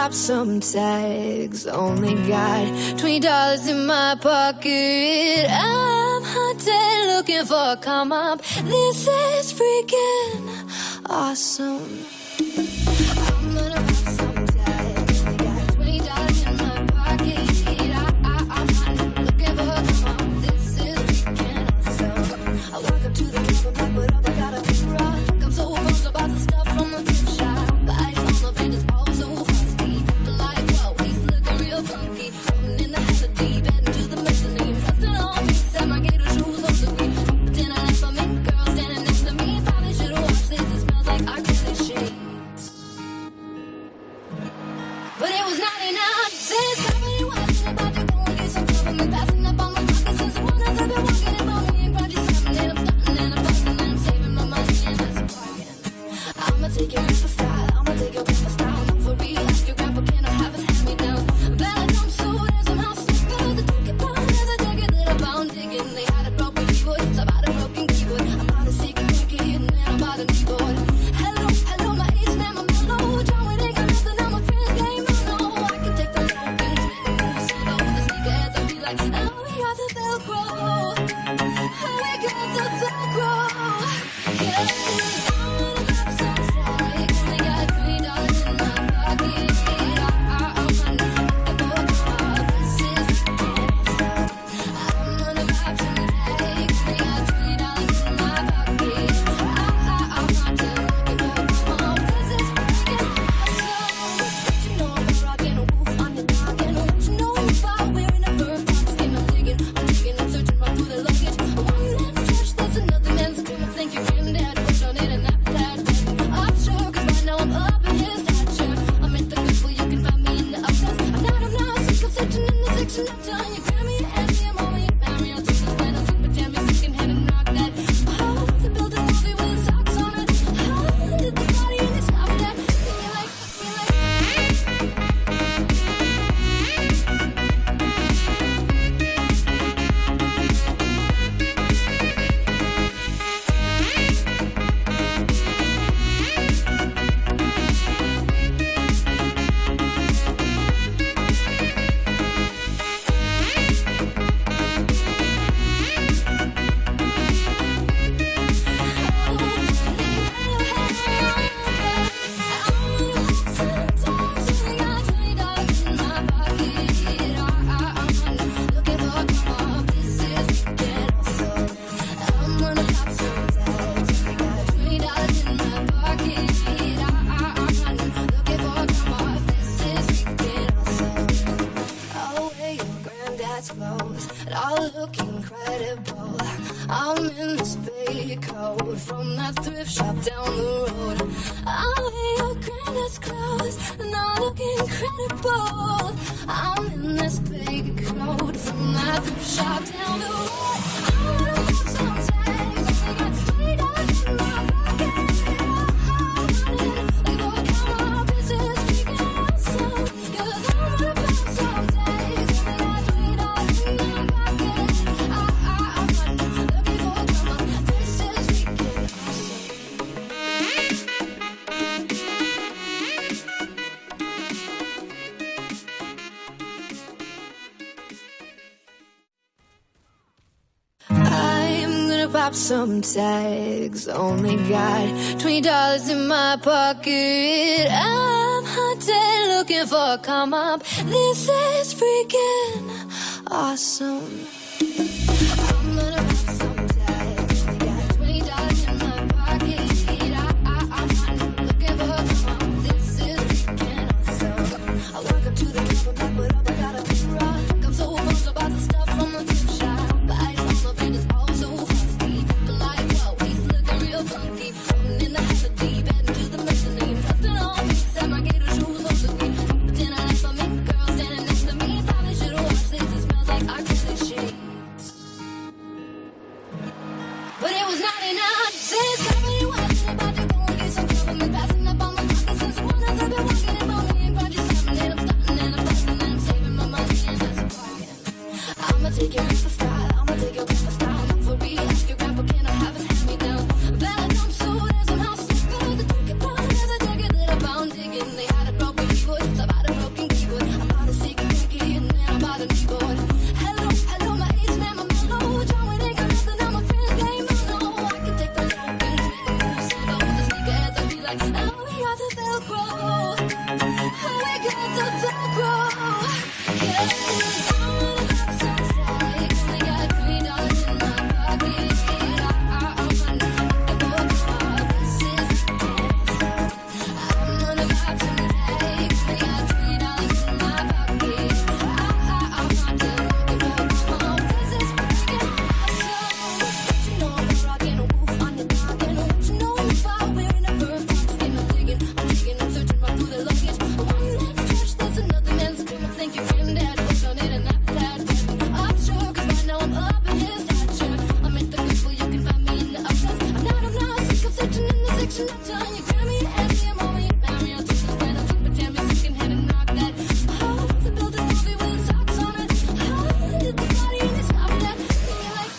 pop some tags. Only got $20 in my pocket. I'm hunting, looking for a come up. This is freaking awesome. I'm gonna pop some tags. Only got $20 in my pocket. I'm hunting, looking for a come up. This is freaking awesome. I walk up to the club and back it up. I gotta rock. I'm so pumped about the stuff from the gift shop. Lights on the fingers, all so frosty. Like what? He's looking real funky. Floating in the head of deep end to the mezzanine. Busting all beats at my gator shoes on the green. Then I left for me, girl standing next to me. Probably should've watched this. It smells like oxygen sheets. But it was 99 cents. Somebody watching about to go and get some government passing up on my pocket since the one I've been walking about me and grudges something. And I'm starting and I'm busting and I'm saving my money and that's a bargain. I'ma take your grandpa style. I'ma take your grandpa style. No, for real. Ask your grandpa, can I have his hand-me-down? Bella jump suit and some house sneakers. A ticket pound and a ticket that I found digging. They had a broken keyboard, so I bought a broken keyboard. I'm out of secret cricket and then I'm out of keyboard. Hello, hello, my age name, I'm mellow. John, it ain't got nothing on my friend's game. No, I can take the broken trick. So those the sneakers, I be like, oh, we got the Velcro. Oh, we got the Velcro. Yeah. I'm in this big coat from that thrift shop down the road. I'll wear your granddad's clothes and I look incredible. I'm in this big coat from that thrift shop down the road. I wanna pop some tags, I got $20 in my pocket. We both come up, this is freaking awesome. 'Cause I wanna pop some tags, I got $20 in my pocket. Pop some tags, only got $20 in my pocket. I'm hunting, looking for a come up. This is freaking awesome. I'm gonna pop some tags, only got $20 in my pocket. I'm hunting, looking for a come up. This is freaking awesome. I walk up to the club and back it up. I gotta rock. I'm so pumped about the stuff from the gift shop. Lights on the fingers, all so funky, floating in the head of deep end to the mezzanine. Busting all beats at my gator shoes on the green. Then I left for me, girl standing next to me. Probably should've watched this. It smells like oxygen sheets. But it was 99 cents. Somebody watching about to go and get some government passing up on my pocket since the one I've been walking about me and grudges something. And I'm starting and I'm busting and I'm saving my money and that's a bargain. I'ma take your grandpa style. I'ma take your grandpa style. No, for real. Ask your grandpa, can I have his hand-me-down? Bella jump suit and some house sneakers. A ticket pound and a ticket that I found digging. They had a broken keyboard, so I bought a selector and you grab me at any moment. You buy me out to the windows up and jam me secondhand and knock that. Oh, to build a movie with socks on it. Oh, did the body and you stop that. And you're like,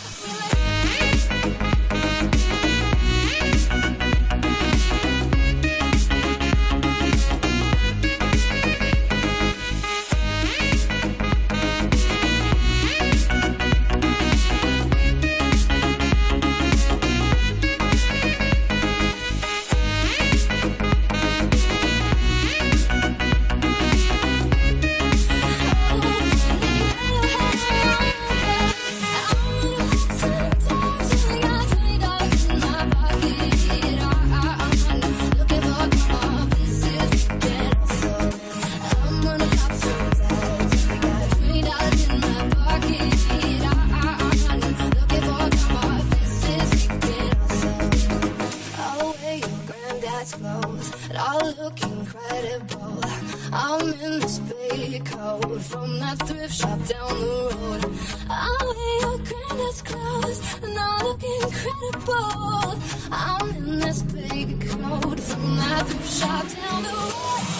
clothes that all look incredible. I'm in this big coat from that thrift shop down the road. I'll wear your granddad's clothes and all look incredible. I'm in this big coat from that thrift shop down the road.